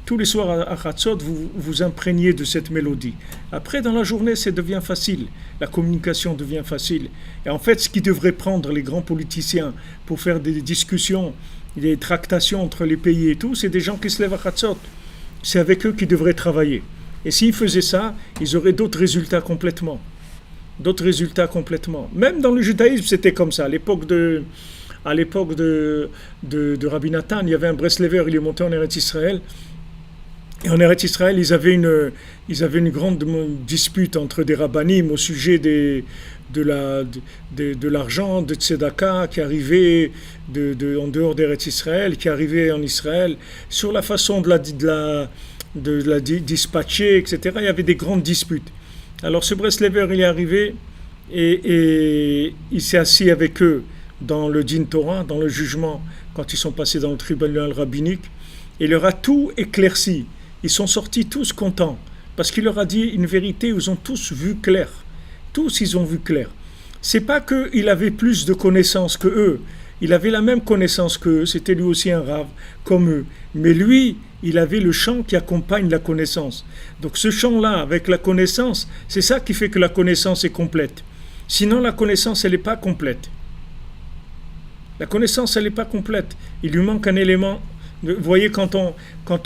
Tous les soirs à Chatzot, vous vous imprégnez de cette mélodie. Après, dans la journée, ça devient facile. La communication devient facile. Et en fait, ce qui devrait prendre les grands politiciens pour faire des discussions, des tractations entre les pays et tout, c'est des gens qui se lèvent à Chatzot. C'est avec eux qu'ils devraient travailler. Et s'ils faisaient ça, ils auraient d'autres résultats complètement. D'autres résultats complètement. Même dans le judaïsme, c'était comme ça. À l'époque de Rabbi Nathan, il y avait un Breslever, il est monté en Eretz Israël. Et en Eretz Israël, ils avaient une grande dispute entre des rabbanim au sujet de l'argent, de tzedaka qui arrivait en dehors d'Eretz Israël, qui arrivait en Israël, sur la façon de la dispatcher, etc. Il y avait des grandes disputes. Alors ce Breslever, il est arrivé et il s'est assis avec eux dans le Din Torah, dans le jugement, quand ils sont passés dans le tribunal rabbinique, et il leur a tout éclairci. Ils sont sortis tous contents, parce qu'il leur a dit une vérité où ils ont tous vu clair. Tous, ils ont vu clair. C'est pas qu'il avait plus de connaissances que eux. Il avait la même connaissance qu'eux, c'était lui aussi un rave, comme eux. Mais lui, il avait le chant qui accompagne la connaissance. Donc ce chant-là, avec la connaissance, c'est ça qui fait que la connaissance est complète. Sinon, la connaissance, elle n'est pas complète. La connaissance, elle n'est pas complète. Il lui manque un élément. Vous voyez, quand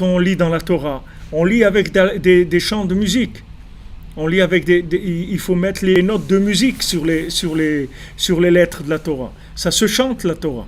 on lit dans la Torah, on lit avec des chants de musique. On lit avec il faut mettre les notes de musique sur les lettres de la Torah. Ça se chante, la Torah.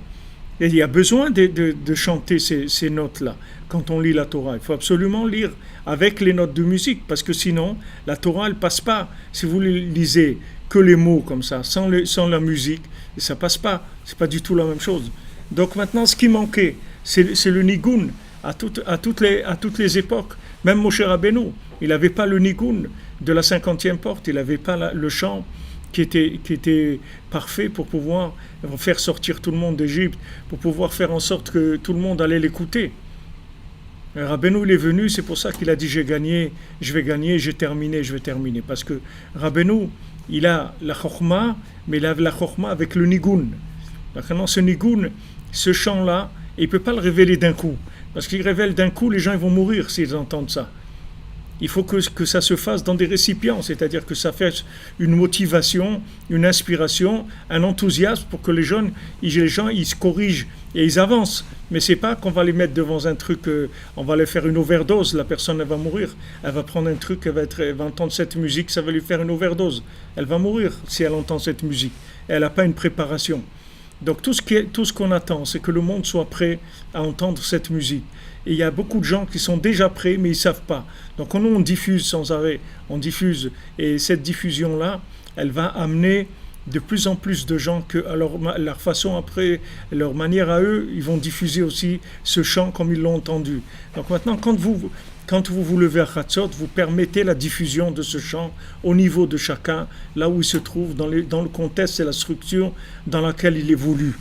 Et il y a besoin de chanter ces notes-là quand on lit la Torah. Il faut absolument lire avec les notes de musique, parce que sinon, la Torah, elle ne passe pas. Si vous lisez que les mots comme ça, sans la musique, ça ne passe pas. Ce n'est pas du tout la même chose. Donc maintenant, ce qui manquait, c'est le nigoun à toutes les époques. Même Moshe Rabbeinu, il n'avait pas le nigoun de la 50e porte, il n'avait pas le chant qui était parfait pour pouvoir faire sortir tout le monde d'Égypte, pour pouvoir faire en sorte que tout le monde allait l'écouter. Rabbeinu, il est venu, c'est pour ça qu'il a dit j'ai gagné, je vais gagner, j'ai terminé, je vais terminer. Parce que Rabbeinu, il a la chorma, mais il a la chorma avec le nigun. Maintenant, ce nigun, ce chant-là, il ne peut pas le révéler d'un coup. Parce qu'il révèle d'un coup, les gens ils vont mourir s'ils entendent ça. Il faut que ça se fasse dans des récipients, c'est-à-dire que ça fasse une motivation, une inspiration, un enthousiasme pour que les gens ils se corrigent et ils avancent. Mais c'est pas qu'on va les mettre devant un truc, on va leur faire une overdose, la personne elle va mourir. Elle va prendre un truc, elle va entendre cette musique, ça va lui faire une overdose. Elle va mourir si elle entend cette musique. Et elle n'a pas une préparation. Donc tout ce qu'on attend, c'est que le monde soit prêt à entendre cette musique. Et il y a beaucoup de gens qui sont déjà prêts, mais ils ne savent pas. Donc on diffuse sans arrêt, on diffuse. Et cette diffusion-là, elle va amener de plus en plus de gens que, à leur façon après, leur manière à eux, ils vont diffuser aussi ce chant comme ils l'ont entendu. Donc maintenant, quand vous vous levez à Chatzot, vous permettez la diffusion de ce chant au niveau de chacun, là où il se trouve, dans le contexte et la structure dans laquelle il évolue.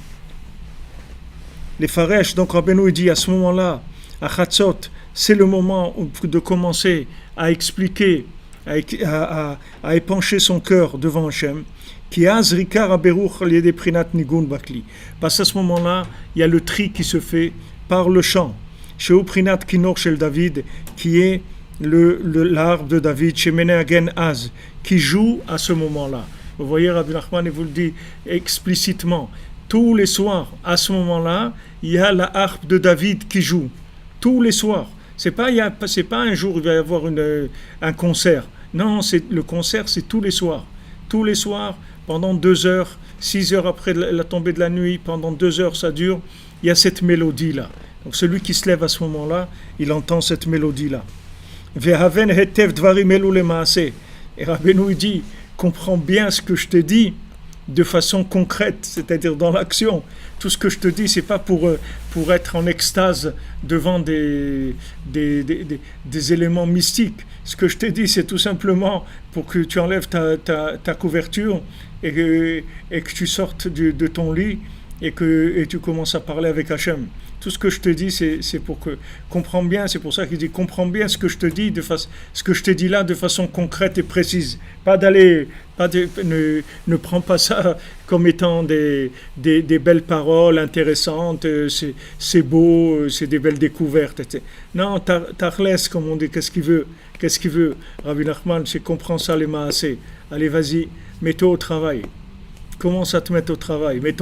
Les Faresh, donc Rabbeinu dit à ce moment-là, à Chatzot, c'est le moment de commencer à expliquer, à épancher son cœur devant Hachem, qui a Zrikar Aberuch Liede Prinat Nigun Bakli. Parce qu'à ce moment-là, il y a le tri qui se fait par le chant. Chez Prinat Kinor Shel David, qui est l'arbre de David, chez Menehagen Az, qui joue à ce moment-là. Vous voyez, Rabbi Nachman, il vous le dit explicitement. Tous les soirs, à ce moment-là, il y a la harpe de David qui joue. Tous les soirs. C'est pas un jour où il va y avoir un concert. Non, le concert, c'est tous les soirs. Tous les soirs, pendant 2 heures, 6 heures après la tombée de la nuit, pendant 2 heures, ça dure. Il y a cette mélodie-là. Donc celui qui se lève à ce moment-là, il entend cette mélodie-là. Vehaven hetev dvarim elu lemaaseh. Et Rabbeinu dit, comprends bien ce que je te dis de façon concrète, c'est-à-dire dans l'action. Tout ce que je te dis, c'est pas pour être en extase devant des éléments mystiques. Ce que je te dis, c'est tout simplement pour que tu enlèves ta couverture et que tu sortes de ton lit et tu commences à parler avec Hachem. Tout ce que je te dis, c'est pour que comprends bien. C'est pour ça qu'il dit comprends bien ce que je te dis ce que je te dis là de façon concrète et précise. Ne prends pas ça comme étant des belles paroles intéressantes. C'est beau, c'est des belles découvertes. Etc. Non, Tarles, comme on dit, qu'est-ce qu'il veut? Rabbi Nachman, c'est comprends ça les maaseh. Allez, vas-y, mets-toi au travail. Commence à te mettre au travail. Mets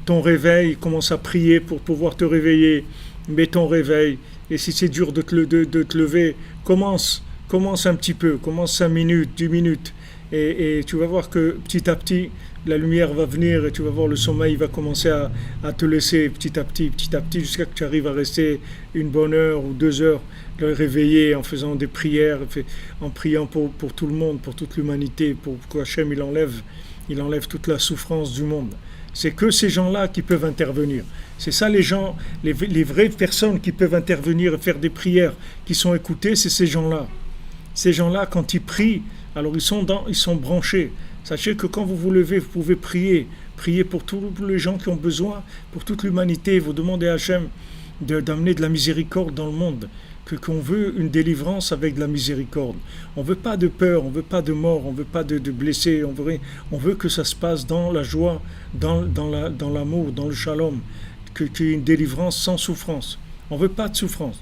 ton réveil, commence à prier pour pouvoir te réveiller. Mets ton réveil. Et si c'est dur de te lever, commence un petit peu. Commence 5 minutes, 10 minutes. Et tu vas voir que petit à petit, la lumière va venir et tu vas voir le sommeil va commencer à te laisser petit à petit, jusqu'à que tu arrives à rester 1 bonne heure ou 2 heures réveillé en faisant des prières, en priant pour tout le monde, pour toute l'humanité, pour qu'Hachem il enlève toute la souffrance du monde. C'est que ces gens-là qui peuvent intervenir. C'est ça les gens, les vraies personnes qui peuvent intervenir et faire des prières, qui sont écoutées, c'est ces gens-là. Ces gens-là, quand ils prient, alors ils sont branchés. Sachez que quand vous vous levez, vous pouvez prier pour tous les gens qui ont besoin, pour toute l'humanité. Vous demandez à Hachem d'amener de la miséricorde dans le monde. Qu'on veut une délivrance avec de la miséricorde. On ne veut pas de peur, on ne veut pas de mort, on ne veut pas de blessés, on veut que ça se passe dans la joie, dans l'amour, dans le shalom, qu'il y ait une délivrance sans souffrance. On ne veut pas de souffrance.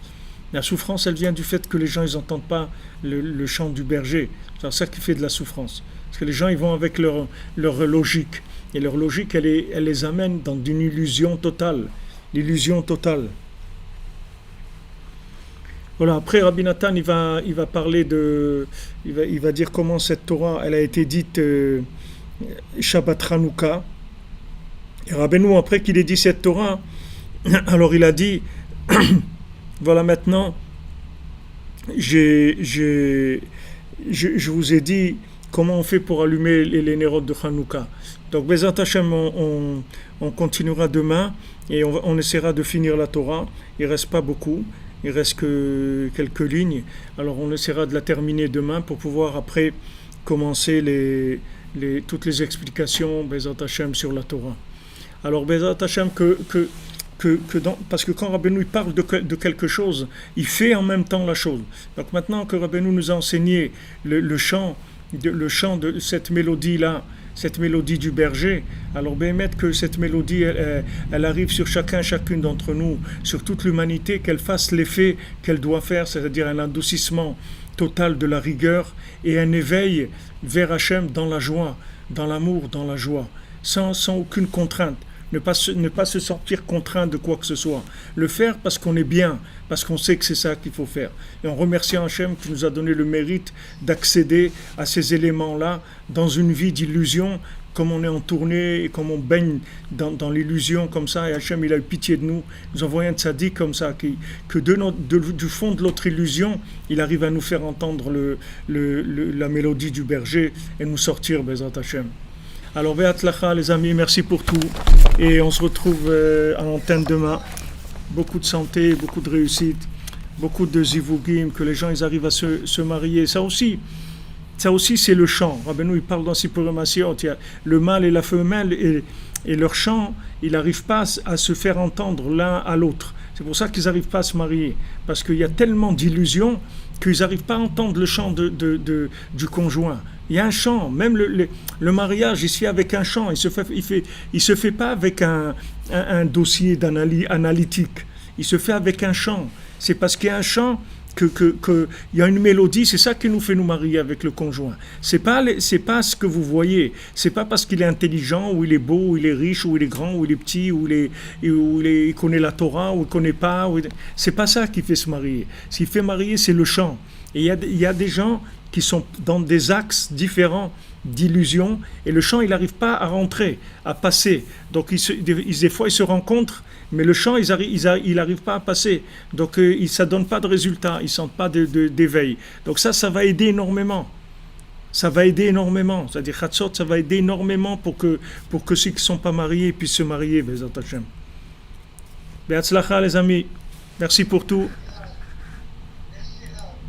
La souffrance, elle vient du fait que les gens ils n'entendent pas le chant du berger. C'est ça qui fait de la souffrance. Parce que les gens ils vont avec leur logique. Et leur logique, elle les amène dans une illusion totale. L'illusion totale. Voilà, après Rabbi Nathan, il va parler il va dire comment cette Torah, elle a été dite Shabbat Hanouka. Et Rabbeinu, après qu'il ait dit cette Torah, alors il a dit, voilà maintenant, je vous ai dit comment on fait pour allumer les nérodes de Hanouka. Donc, Bezat Hashem, on continuera demain et on essaiera de finir la Torah. Il ne reste pas beaucoup. Il reste que quelques lignes. Alors on essaiera de la terminer demain pour pouvoir après commencer toutes les explications Bezat Hashem sur la Torah. Alors Bezat Hashem que parce que quand Rabbeinu il parle de quelque chose, il fait en même temps la chose. Donc maintenant que Rabbeinu nous a enseigné le chant de cette mélodie-là, cette mélodie du berger, alors bémet que cette mélodie, elle arrive sur chacune d'entre nous, sur toute l'humanité, qu'elle fasse l'effet qu'elle doit faire, c'est-à-dire un adoucissement total de la rigueur et un éveil vers Hachem dans la joie, dans l'amour, dans la joie, sans aucune contrainte. Ne pas se sentir contraint de quoi que ce soit. Le faire parce qu'on est bien, parce qu'on sait que c'est ça qu'il faut faire. Et en remerciant Hachem qui nous a donné le mérite d'accéder à ces éléments-là dans une vie d'illusion, comme on est en tournée et comme on baigne dans l'illusion comme ça. Et Hachem, il a eu pitié de nous. Il nous envoie un tzaddik comme ça, que du fond de l'autre illusion, il arrive à nous faire entendre la mélodie du berger et nous sortir, Bezat Hachem. Alors, Be'atzlacha, les amis, merci pour tout. Et on se retrouve à l'antenne demain. Beaucoup de santé, beaucoup de réussite, beaucoup de zivugim, que les gens ils arrivent à se marier. Ça aussi, c'est le chant. Rabbeinu, il parle dans Sipurim Asiot, il y a le mâle et la femelle, et leur chant, il n'arrive pas à se faire entendre l'un à l'autre. C'est pour ça qu'ils n'arrivent pas à se marier. Parce qu'il y a tellement d'illusions qu'ils n'arrivent pas à entendre le chant du conjoint. Il y a un chant, même le mariage ici avec un chant, il se fait pas avec un dossier analytique, il se fait avec un chant. C'est parce qu'il y a un chant il y a une mélodie, c'est ça qui nous fait nous marier avec le conjoint. C'est pas ce que vous voyez, c'est pas parce qu'il est intelligent, ou il est beau, ou il est riche, ou il est grand, ou il est petit, ou il connaît la Torah, ou il connaît pas. C'est pas ça qui fait se marier. Ce qui fait marier, c'est le chant. Et il y a des gens qui sont dans des axes différents d'illusion, et le chant, il n'arrive pas à rentrer, à passer. Donc, des fois, ils se rencontrent, mais le chant, il n'arrive pas à passer. Donc, ça ne donne pas de résultat, ils ne sentent pas d'éveil. Donc ça va aider énormément. Ça va aider énormément. C'est-à-dire, Chatzot, ça va aider énormément pour que ceux qui ne sont pas mariés puissent se marier, Bezat Hashem. Be'atzlacha, les amis. Merci pour tout.